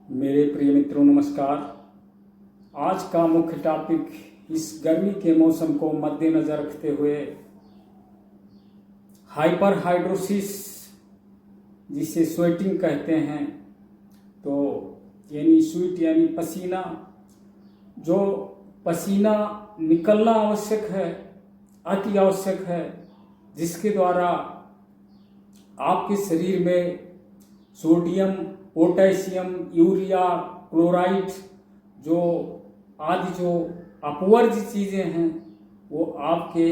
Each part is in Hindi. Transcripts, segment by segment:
मेरे प्रिय मित्रों नमस्कार। आज का मुख्य टॉपिक इस गर्मी के मौसम को मद्देनजर रखते हुए हाइपर हाइड्रोसिस जिसे स्वेटिंग कहते हैं, तो यानी स्वेट यानी पसीना, जो पसीना निकलना आवश्यक है, अति आवश्यक है, जिसके द्वारा आपके शरीर में सोडियम, पोटेशियम, यूरिया, क्लोराइड जो आदि जो अपवर्ज्य चीज़ें हैं वो आपके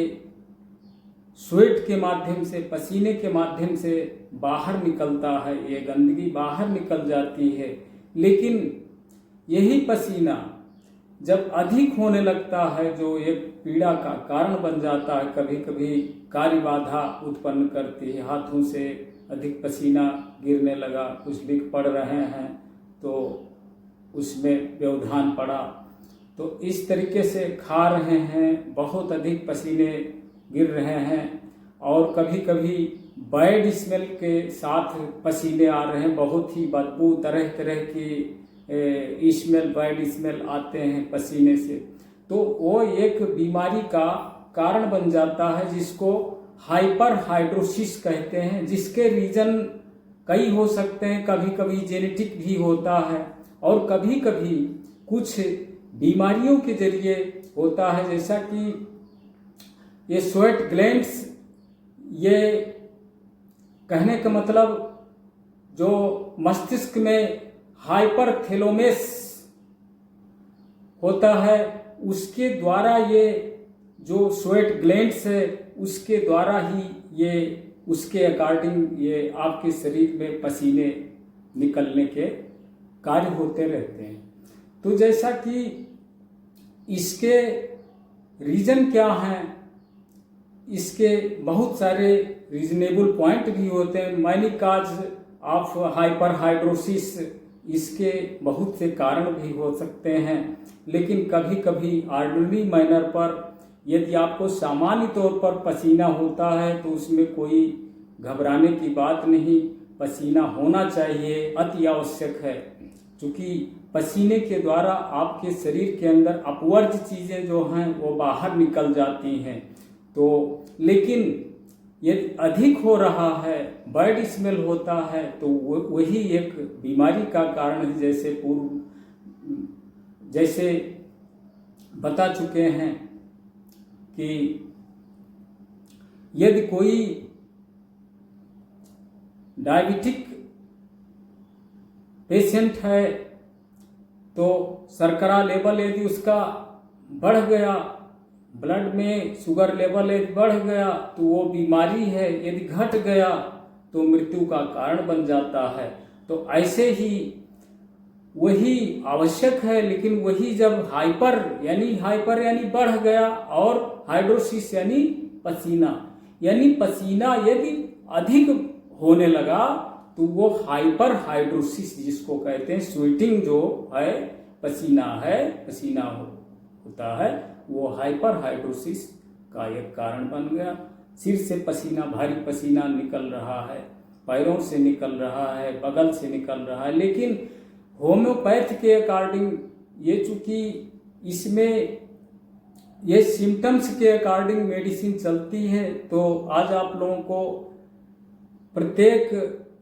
स्वेट के माध्यम से, पसीने के माध्यम से बाहर निकलता है। ये गंदगी बाहर निकल जाती है। लेकिन यही पसीना जब अधिक होने लगता है, जो एक पीड़ा का कारण बन जाता है, कभी कभी कार्य बाधा उत्पन्न करती है। हाथों से अधिक पसीना गिरने लगा, कुछ लिख पढ़ रहे हैं तो उसमें व्यवधान पड़ा, तो इस तरीके से खा रहे हैं, बहुत अधिक पसीने गिर रहे हैं, और कभी कभी बैड स्मेल के साथ पसीने आ रहे हैं, बहुत ही बदबू, तरह तरह की स्मेल, बैड स्मेल आते हैं पसीने से, तो वो एक बीमारी का कारण बन जाता है जिसको हाइपर हाइड्रोसिस कहते हैं, जिसके रीजन कई हो सकते हैं। कभी कभी जेनेटिक भी होता है और कभी कभी कुछ बीमारियों के जरिए होता है, जैसा कि ये स्वेट ग्लैंड्स, ये कहने का मतलब जो मस्तिष्क में हाइपरथैलेमस होता है उसके द्वारा, ये जो स्वेट ग्लैंड्स है उसके द्वारा ही ये उसके अकॉर्डिंग ये आपके शरीर में पसीने निकलने के कार्य होते रहते हैं। तो जैसा कि इसके रीजन क्या हैं, इसके बहुत सारे रीजनेबल पॉइंट भी होते हैं। Many cause of hyper hidrosis, इसके बहुत से कारण भी हो सकते हैं, लेकिन कभी कभी ऑर्डिनरी मैनर पर यदि आपको सामान्य तौर पर पसीना होता है तो उसमें कोई घबराने की बात नहीं। पसीना होना चाहिए, अति आवश्यक है, क्योंकि पसीने के द्वारा आपके शरीर के अंदर अपवर्ज्य चीज़ें जो हैं वो बाहर निकल जाती हैं। तो लेकिन यदि अधिक हो रहा है, बैड स्मेल होता है, तो वही एक बीमारी का कारण है। जैसे बता चुके हैं कि यदि कोई डायबिटिक पेशेंट है तो शर्करा लेवल यदि उसका बढ़ गया, ब्लड में शुगर लेवल यदि बढ़ गया तो वो बीमारी है। यदि घट गया तो मृत्यु का कारण बन जाता है। तो ऐसे ही वही आवश्यक है, लेकिन वही जब हाइपर यानी बढ़ गया, और हाइड्रोसिस यानी पसीना यदि अधिक होने लगा तो वो हाइपर हाइड्रोसिस जिसको कहते हैं, स्वेटिंग जो है, पसीना होता है, वो हाइपर हाइड्रोसिस का एक कारण बन गया। सिर से पसीना, भारी पसीना निकल रहा है, पैरों से निकल रहा है, बगल से निकल रहा है। लेकिन होम्योपैथ के अकॉर्डिंग ये, चूंकि इसमें ये सिम्टम्स के अकॉर्डिंग मेडिसिन चलती है, तो आज आप लोगों को प्रत्येक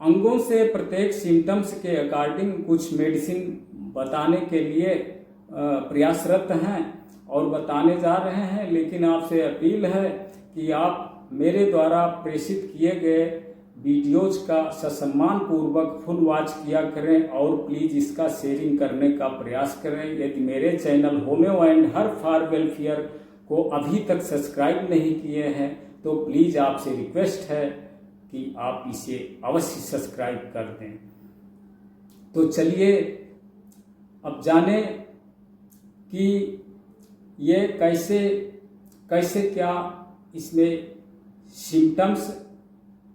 अंगों से, प्रत्येक सिम्टम्स के अकॉर्डिंग कुछ मेडिसिन बताने के लिए प्रयासरत हैं और बताने जा रहे हैं। लेकिन आपसे अपील है कि आप मेरे द्वारा प्रेषित किए गए वीडियोज का ससम्मान पूर्वक फुल वॉच किया करें और प्लीज़ इसका शेयरिंग करने का प्रयास करें। यदि मेरे channel homeo and herb for welfare को अभी तक सब्सक्राइब नहीं किए हैं तो प्लीज़ आपसे रिक्वेस्ट है कि आप इसे अवश्य सब्सक्राइब कर दें। तो चलिए अब जाने कि ये कैसे क्या इसमें सिम्टम्स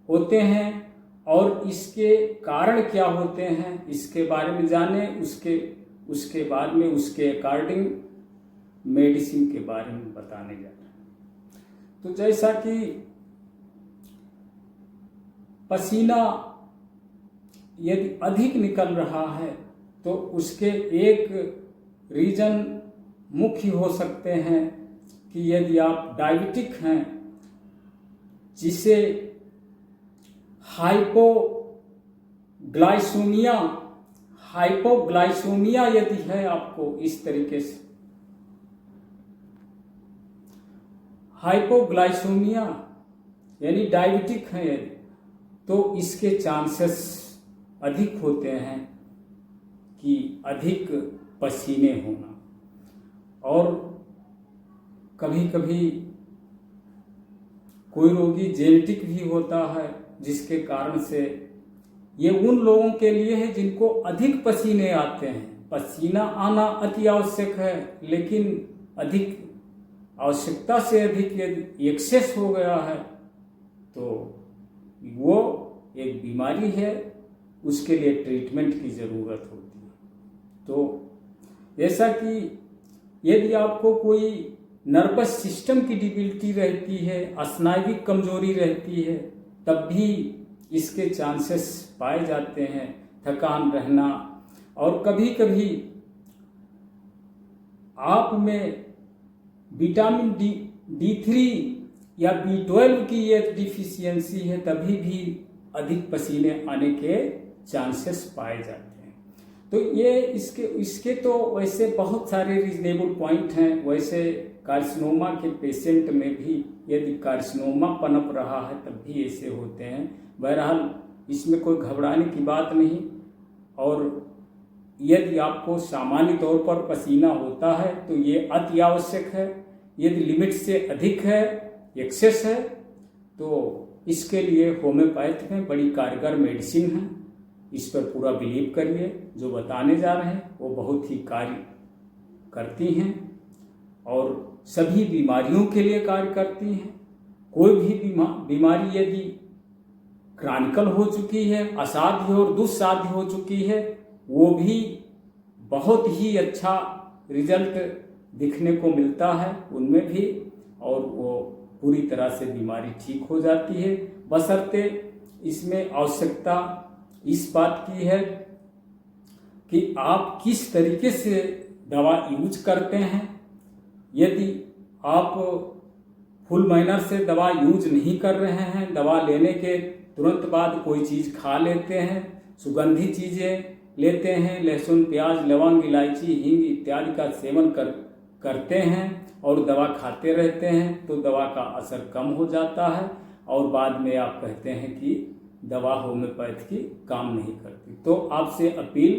होते हैं और इसके कारण क्या होते हैं, इसके बारे में जाने। उसके बाद में उसके अकॉर्डिंग मेडिसिन के बारे में बताने जा रहे हैं। तो जैसा कि पसीना यदि अधिक निकल रहा है तो उसके एक रीजन मुख्य हो सकते हैं कि यदि आप डायबिटिक हैं, जिसे हाइपोग्लाइसीमिया यदि है आपको, इस तरीके से हाइपोग्लाइसीमिया यानी डायबिटिक है यदि, तो इसके चांसेस अधिक होते हैं कि अधिक पसीने होना। और कभी कभी कोई रोगी जेनेटिक भी होता है, जिसके कारण से ये उन लोगों के लिए है जिनको अधिक पसीने आते हैं। पसीना आना अति आवश्यक है, लेकिन अधिक आवश्यकता से अधिक यदि एक्सेस हो गया है तो वो एक बीमारी है, उसके लिए ट्रीटमेंट की ज़रूरत होती है। तो जैसा कि यदि आपको कोई नर्वस सिस्टम की डिबिलिटी रहती है, स्नायुविक कमजोरी रहती है, तब भी इसके चांसेस पाए जाते हैं, थकान रहना। और कभी कभी आप में विटामिन D3 या B12 की ये डिफिशियंसी है, तभी भी अधिक पसीने आने के चांसेस पाए जाते हैं। तो ये इसके तो वैसे बहुत सारे रीजनेबल पॉइंट हैं। वैसे कार्सिनोमा के पेशेंट में भी यदि कार्सिनोमा पनप रहा है तब भी ऐसे होते हैं। बहरहाल इसमें कोई घबराने की बात नहीं। और यदि आपको सामान्य तौर पर पसीना होता है तो ये अति आवश्यक है। यदि लिमिट से अधिक है, एक्सेस है, तो इसके लिए होम्योपैथ में बड़ी कारगर मेडिसिन है। इस पर पूरा बिलीव करिए। जो बताने जा रहे हैं वो बहुत ही कार्य करती हैं और सभी बीमारियों के लिए कार्य करती हैं। कोई भी बीमारी यदि क्रॉनिकल हो चुकी है, असाध्य और दुस्साध्य हो चुकी है, वो भी बहुत ही अच्छा रिजल्ट दिखने को मिलता है उनमें भी, और वो पूरी तरह से बीमारी ठीक हो जाती है। बशर्ते इसमें आवश्यकता इस बात की है कि आप किस तरीके से दवा यूज करते हैं। यदि आप फुल मैनर से दवा यूज नहीं कर रहे हैं, दवा लेने के तुरंत बाद कोई चीज़ खा लेते हैं, सुगंधित चीज़ें लेते हैं, लहसुन, प्याज, लौंग, इलायची, हींग इत्यादि का सेवन करते हैं और दवा खाते रहते हैं, तो दवा का असर कम हो जाता है और बाद में आप कहते हैं कि दवा होम्योपैथ की काम नहीं करती। तो आपसे अपील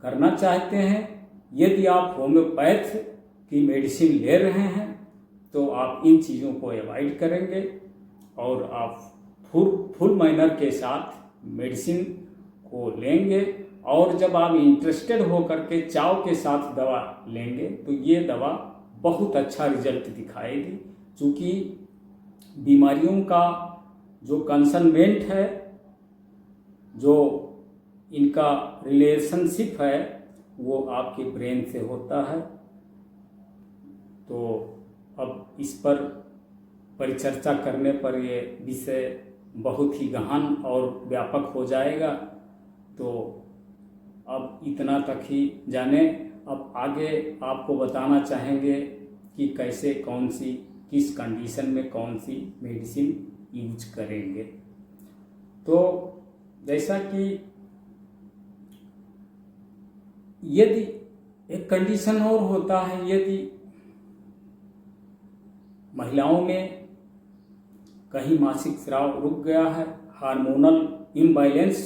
करना चाहते हैं, यदि आप होम्योपैथ की मेडिसिन ले रहे हैं तो आप इन चीज़ों को अवॉइड करेंगे और आप फुल मैनर के साथ मेडिसिन को लेंगे। और जब आप इंटरेस्टेड होकर के चाव के साथ दवा लेंगे तो ये दवा बहुत अच्छा रिजल्ट दिखाएगी। क्योंकि बीमारियों का जो कंसर्नमेंट है, जो इनका रिलेशनशिप है, वो आपके ब्रेन से होता है। तो अब इस पर परिचर्चा करने पर ये विषय बहुत ही गहन और व्यापक हो जाएगा। तो अब इतना तक ही जाने। अब आगे आपको बताना चाहेंगे कि कैसे, कौन सी, किस कंडीशन में कौन सी मेडिसिन यूज करेंगे। तो जैसा कि यदि एक कंडीशन और होता है, यदि महिलाओं में कहीं मासिक स्राव रुक गया है, हार्मोनल इम्बैलेंस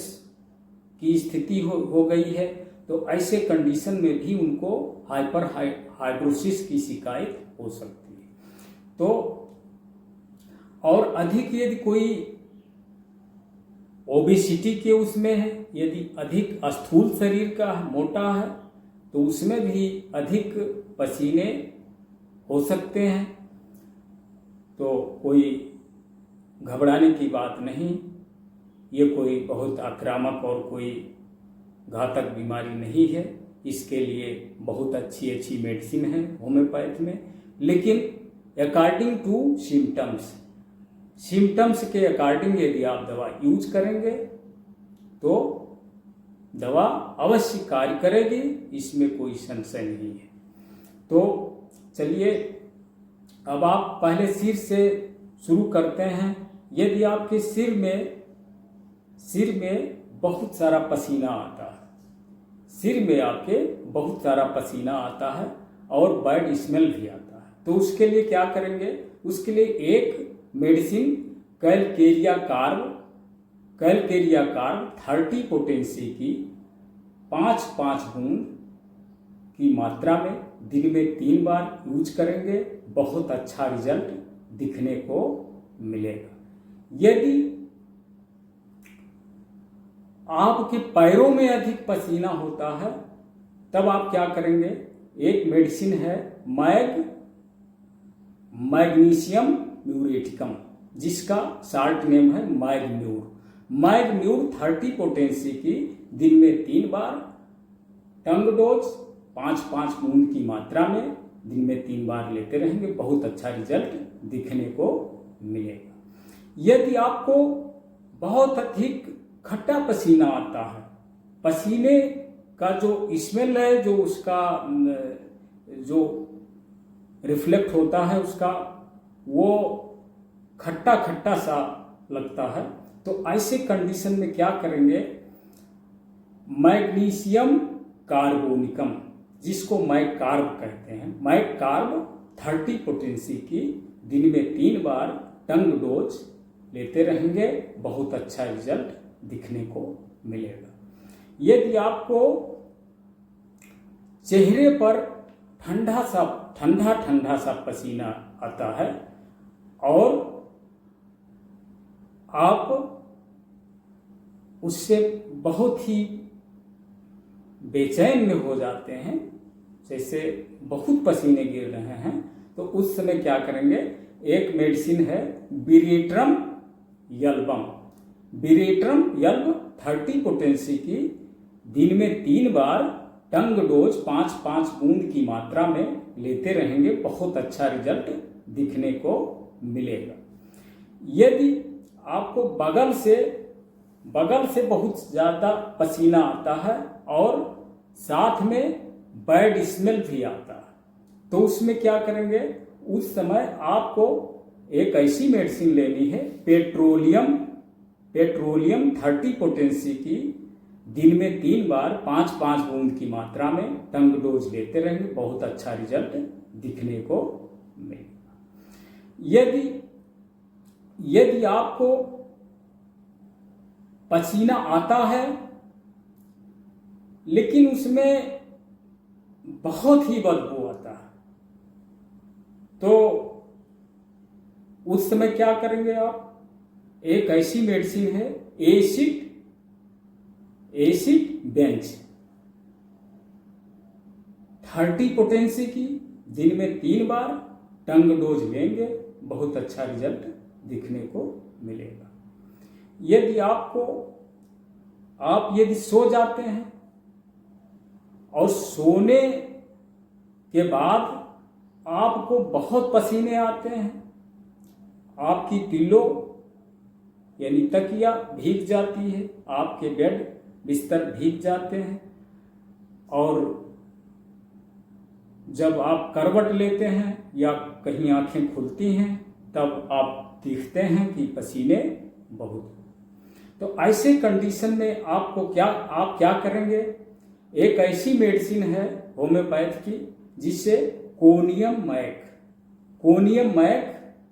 की स्थिति हो गई है, तो ऐसे कंडीशन में भी उनको हाइड्रोसिस की शिकायत हो सकती है। तो और अधिक यदि कोई ओबेसिटी के उसमें है, यदि अधिक स्थूल शरीर का मोटा है, तो उसमें भी अधिक पसीने हो सकते हैं। तो कोई घबराने की बात नहीं, ये कोई बहुत आक्रामक और कोई घातक बीमारी नहीं है। इसके लिए बहुत अच्छी अच्छी मेडिसिन है होम्योपैथ में। लेकिन अकॉर्डिंग टू सिम्टम्स के अकॉर्डिंग यदि आप दवा यूज करेंगे तो दवा अवश्य कार्य करेगी, इसमें कोई संशय नहीं है। तो चलिए अब आप पहले सिर से शुरू करते हैं। यदि आपके सिर में बहुत सारा पसीना आता है, सिर में आपके बहुत सारा पसीना आता है और बैड स्मेल भी आता है, तो उसके लिए क्या करेंगे? उसके लिए एक मेडिसिन कैलकेरिया कार्ब 30 पोटेंसी की 5-5 बूंद की मात्रा में दिन में 3 बार यूज करेंगे, बहुत अच्छा रिजल्ट दिखने को मिलेगा। यदि आपके पैरों में अधिक पसीना होता है तब आप क्या करेंगे? एक मेडिसिन है मैग्नीशियम म्यूरेटिकम, जिसका शार्ट नेम है मैग्म्यूर 30 पोटेंसी की दिन में 3 बार टंग डोज 5-5 बूंद की मात्रा में दिन में 3 बार लेते रहेंगे, बहुत अच्छा रिजल्ट दिखने को मिलेगा। यदि आपको बहुत अधिक खट्टा पसीना आता है, पसीने का जो स्मेल है, जो उसका जो रिफ्लेक्ट होता है उसका, वो खट्टा खट्टा सा लगता है, तो ऐसे कंडीशन में क्या करेंगे? मैग्नीशियम कार्बोनिकम, जिसको मैगकार्ब कहते हैं, मैगकार्ब 30 पोटेंसी की दिन में 3 बार टंग डोज लेते रहेंगे, बहुत अच्छा रिजल्ट दिखने को मिलेगा। यदि आपको चेहरे पर ठंडा सा पसीना आता है और आप उससे बहुत ही बेचैन में हो जाते हैं, जैसे बहुत पसीने गिर रहे हैं, तो उस समय क्या करेंगे? एक मेडिसिन है बिरेट्रम यल्ब 30 पोटेंसी की दिन में 3 बार टंग डोज 5-5 बूंद की मात्रा में लेते रहेंगे, बहुत अच्छा रिजल्ट दिखने को मिलेगा। यदि आपको बगल से बहुत ज़्यादा पसीना आता है और साथ में बैड स्मेल भी आता है, तो उसमें क्या करेंगे? उस समय आपको एक ऐसी मेडिसिन लेनी है पेट्रोलियम 30 पोटेंसी की दिन में 3 बार 5-5 बूंद की मात्रा में टंग डोज लेते रहेंगे, बहुत अच्छा रिजल्ट दिखने को मिलेगा। यदि आपको पसीना आता है लेकिन उसमें बहुत ही बदबू आता है, तो उस समय क्या करेंगे आप? एक ऐसी मेडिसिन है एसिड बेंच 30 पोटेंसी की दिन में 3 बार टंग डोज लेंगे, बहुत अच्छा रिजल्ट दिखने को मिलेगा। यदि आप यदि सो जाते हैं और सोने के बाद आपको बहुत पसीने आते हैं, आपकी पिल्लो यानी तकिया भीग जाती है, आपके बेड बिस्तर भीग जाते हैं, और जब आप करवट लेते हैं या कहीं आंखें खुलती हैं तब आप देखते हैं कि पसीने बहुत। तो ऐसे कंडीशन में आप क्या करेंगे? एक ऐसी मेडिसिन है होम्योपैथ की, जिससे कोनियम मैक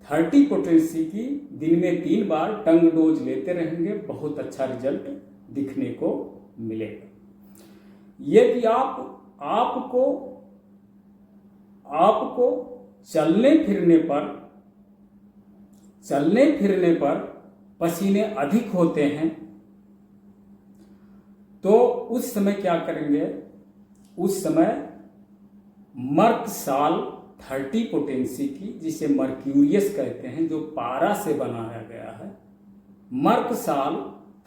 30 पोटेंसी की दिन में 3 बार टंग डोज लेते रहेंगे, बहुत अच्छा रिजल्ट दिखने को मिलेगा। यदि आपको चलने फिरने पर पसीने अधिक होते हैं, तो उस समय क्या करेंगे? उस समय मर्कसाल 30 पोटेंसी की, जिसे मर्क्यूरियस कहते हैं, जो पारा से बनाया गया है, मर्कसाल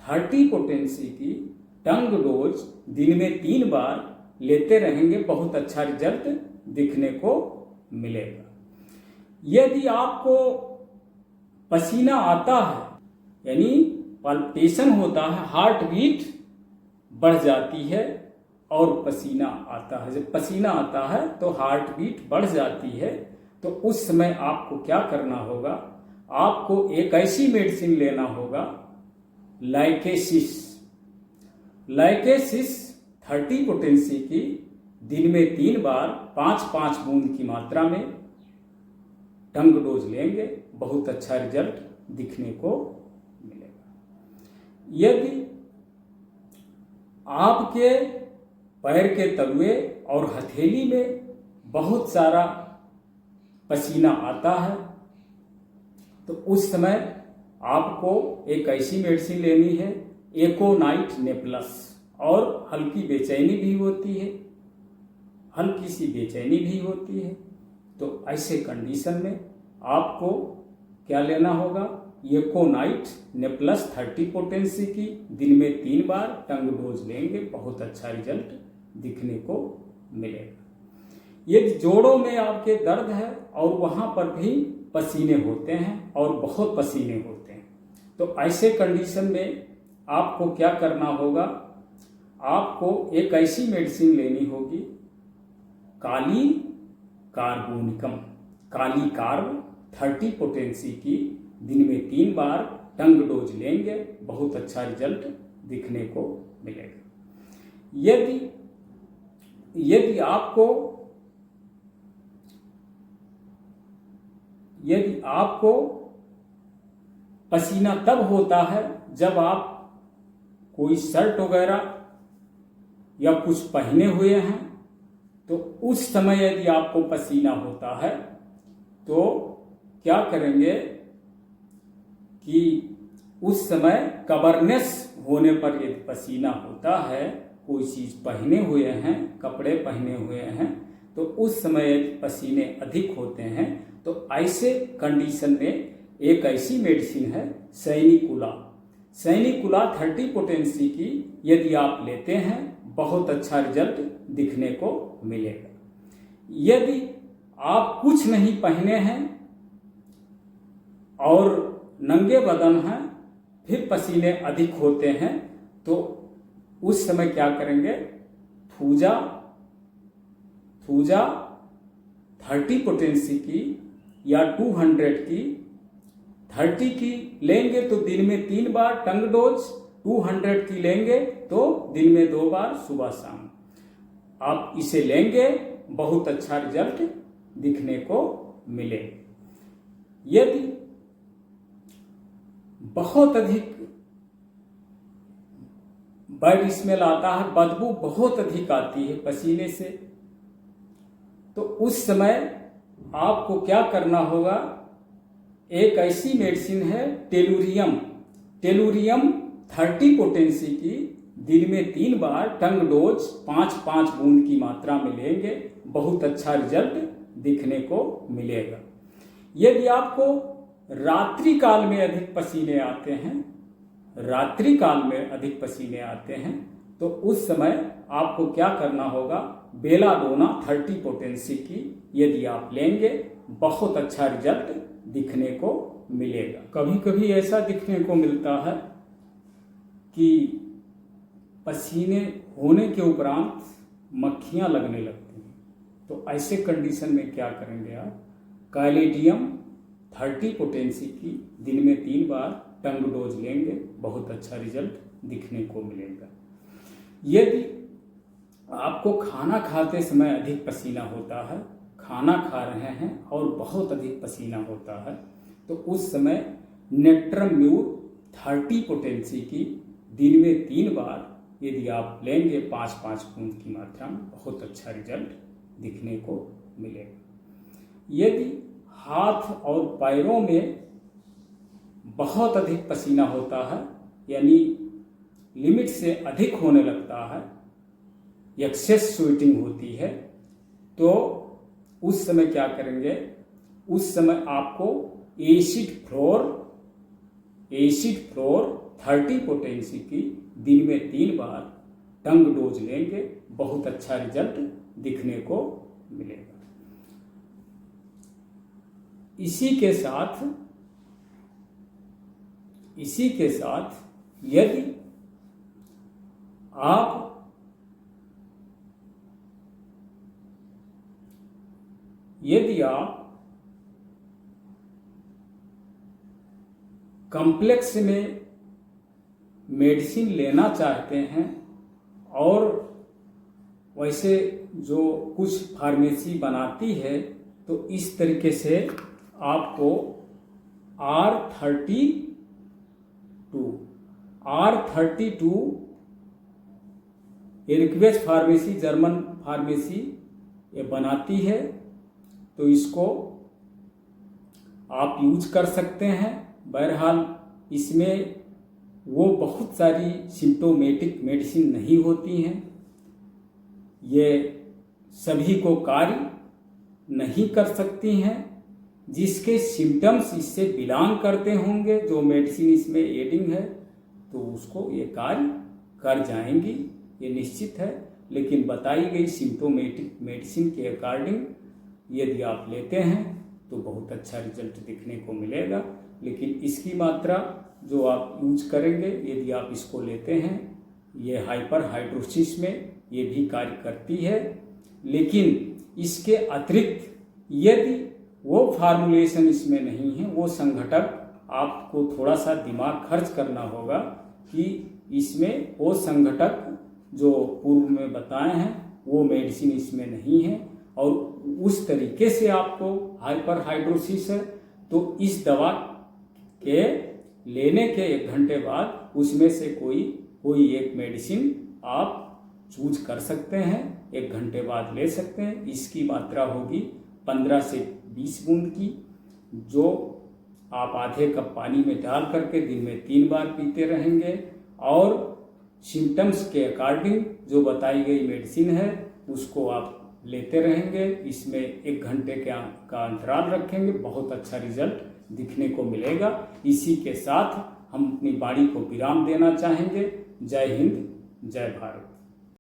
30 पोटेंसी की टंग डोज दिन में 3 बार लेते रहेंगे, बहुत अच्छा रिजल्ट दिखने को मिलेगा। यदि आपको पसीना आता है यानी पल्पेशन होता है, हार्ट बीट बढ़ जाती है और पसीना आता है। जब पसीना आता है तो हार्ट बीट बढ़ जाती है। तो उस समय आपको क्या करना होगा, आपको एक ऐसी मेडिसिन लेना होगा, लाइकेसिस। लाइकेसिस 30 पोटेंसी की दिन में 3 बार 5-5 बूंद की मात्रा में टंग डोज लेंगे, बहुत अच्छा रिजल्ट दिखने को मिलेगा। यदि आपके पैर के तलुए और हथेली में बहुत सारा पसीना आता है तो उस समय आपको एक ऐसी मेडिसिन लेनी है, एकोनाइट नेप्लस। और हल्की बेचैनी भी होती है, हल्की सी बेचैनी भी होती है। तो ऐसे कंडीशन में आपको क्या लेना होगा, एकोनाइट नेप्लस 30 पोटेंसी की दिन में 3 बार टंग डोज लेंगे, बहुत अच्छा रिजल्ट दिखने को मिलेगा। यदि जोड़ों में आपके दर्द है और वहाँ पर भी पसीने होते हैं और बहुत पसीने होते हैं, तो ऐसे कंडीशन में आपको क्या करना होगा, आपको एक ऐसी मेडिसिन लेनी होगी, काली कार्बोनिकम, काली कार्ब 30 पोटेंसी की दिन में 3 बार टंग डोज लेंगे, बहुत अच्छा रिजल्ट दिखने को मिलेगा। यदि आपको पसीना तब होता है जब आप कोई शर्ट वगैरह या कुछ पहने हुए हैं, तो उस समय यदि आपको पसीना होता है तो क्या करेंगे कि उस समय कवर्नेस होने पर यदि पसीना होता है, कोई चीज़ पहने हुए हैं, कपड़े पहने हुए हैं, तो उस समय यदि पसीने अधिक होते हैं तो ऐसे कंडीशन में एक ऐसी मेडिसिन है, सैनिकुला। सैनिकुला 30 पोटेंसी की यदि आप लेते हैं, बहुत अच्छा रिजल्ट दिखने को मिलेगा। यदि आप कुछ नहीं पहने हैं और नंगे बदन हैं, फिर पसीने अधिक होते हैं, तो उस समय क्या करेंगे, थूजा 30 पोटेंसी की या 200 की 30 की लेंगे तो दिन में 3 बार टंग डोज, 200 की लेंगे तो दिन में 2 बार सुबह शाम। आप इसे लेंगे, बहुत अच्छा रिजल्ट दिखने को मिले। यदि बहुत अधिक बैड स्मेल आता है, बदबू बहुत अधिक आती है पसीने से, तो उस समय आपको क्या करना होगा, एक ऐसी मेडिसिन है टेलुरियम 30 पोटेंसी की दिन में 3 बार टंग डोज 5-5 बूंद की मात्रा में लेंगे, बहुत अच्छा रिजल्ट दिखने को मिलेगा। यदि आपको रात्रि काल में अधिक पसीने आते हैं तो उस समय आपको क्या करना होगा, बेलाडोना 30 पोटेंसी की यदि आप लेंगे, बहुत अच्छा रिजल्ट दिखने को मिलेगा। कभी कभी ऐसा दिखने को मिलता है कि पसीने होने के उपरांत मक्खियां लगने लगती हैं, तो ऐसे कंडीशन में क्या करेंगे आप, कैलेडियम 30 पोटेंसी की दिन में 3 बार टंग डोज लेंगे, बहुत अच्छा रिजल्ट दिखने को मिलेगा। यदि आपको खाना खाते समय अधिक पसीना होता है, खाना खा रहे हैं और बहुत अधिक पसीना होता है, तो उस समय नेट्रम्यूर 30 पोटेंसी की दिन में 3 बार यदि आप लेंगे 5-5 बूंद की मात्रा में, बहुत अच्छा रिजल्ट दिखने को मिलेगा। यदि हाथ और पैरों में बहुत अधिक पसीना होता है, यानी लिमिट से अधिक होने लगता है, एक्सेस स्वेटिंग होती है, तो उस समय क्या करेंगे, उस समय आपको एसिड फ्लोर 30 पोटेंसी की दिन में 3 बार टंग डोज लेंगे, बहुत अच्छा रिजल्ट दिखने को मिलेगा। इसी के साथ यदि आप यदि आप कॉम्प्लेक्स में मेडिसिन लेना चाहते हैं और वैसे जो कुछ फार्मेसी बनाती है तो इस तरीके से आपको R32 एरिक्वेज फार्मेसी, जर्मन फार्मेसी ये बनाती है, तो इसको आप यूज कर सकते हैं। बहरहाल इसमें वो बहुत सारी सिम्टोमेटिक मेडिसिन नहीं होती हैं, ये सभी को कार्य नहीं कर सकती हैं। जिसके सिम्टम्स इससे बिलोंग करते होंगे, जो मेडिसिन इसमें एडिंग है, तो उसको ये कार्य कर जाएंगी, ये निश्चित है। लेकिन बताई गई सिम्टोमेटिक मेडिसिन के अकॉर्डिंग यदि आप लेते हैं तो बहुत अच्छा रिजल्ट दिखने को मिलेगा। लेकिन इसकी मात्रा जो आप यूज करेंगे, यदि आप इसको लेते हैं, ये हाइपर हाइड्रोसिस में ये भी कार्य करती है। लेकिन इसके अतिरिक्त यदि वो फार्मूलेशन इसमें नहीं है, वो संघटक आपको थोड़ा सा दिमाग खर्च करना होगा कि इसमें वो संघटक जो पूर्व में बताए हैं वो मेडिसिन इसमें नहीं है, और उस तरीके से आपको हाइपर हाइड्रोसिस है, तो इस दवा के लेने के 1 घंटे बाद उसमें से कोई एक मेडिसिन आप चूज कर सकते हैं, 1 घंटे बाद ले सकते हैं। इसकी मात्रा होगी 15 से 20 बूंद की, जो आप आधे कप पानी में डाल करके दिन में 3 बार पीते रहेंगे, और सिम्टम्स के अकॉर्डिंग जो बताई गई मेडिसिन है उसको आप लेते रहेंगे। इसमें 1 घंटे का अंतराल रखेंगे, बहुत अच्छा रिजल्ट दिखने को मिलेगा। इसी के साथ हम अपनी वाणी को विराम देना चाहेंगे। जय हिंद, जय भारत।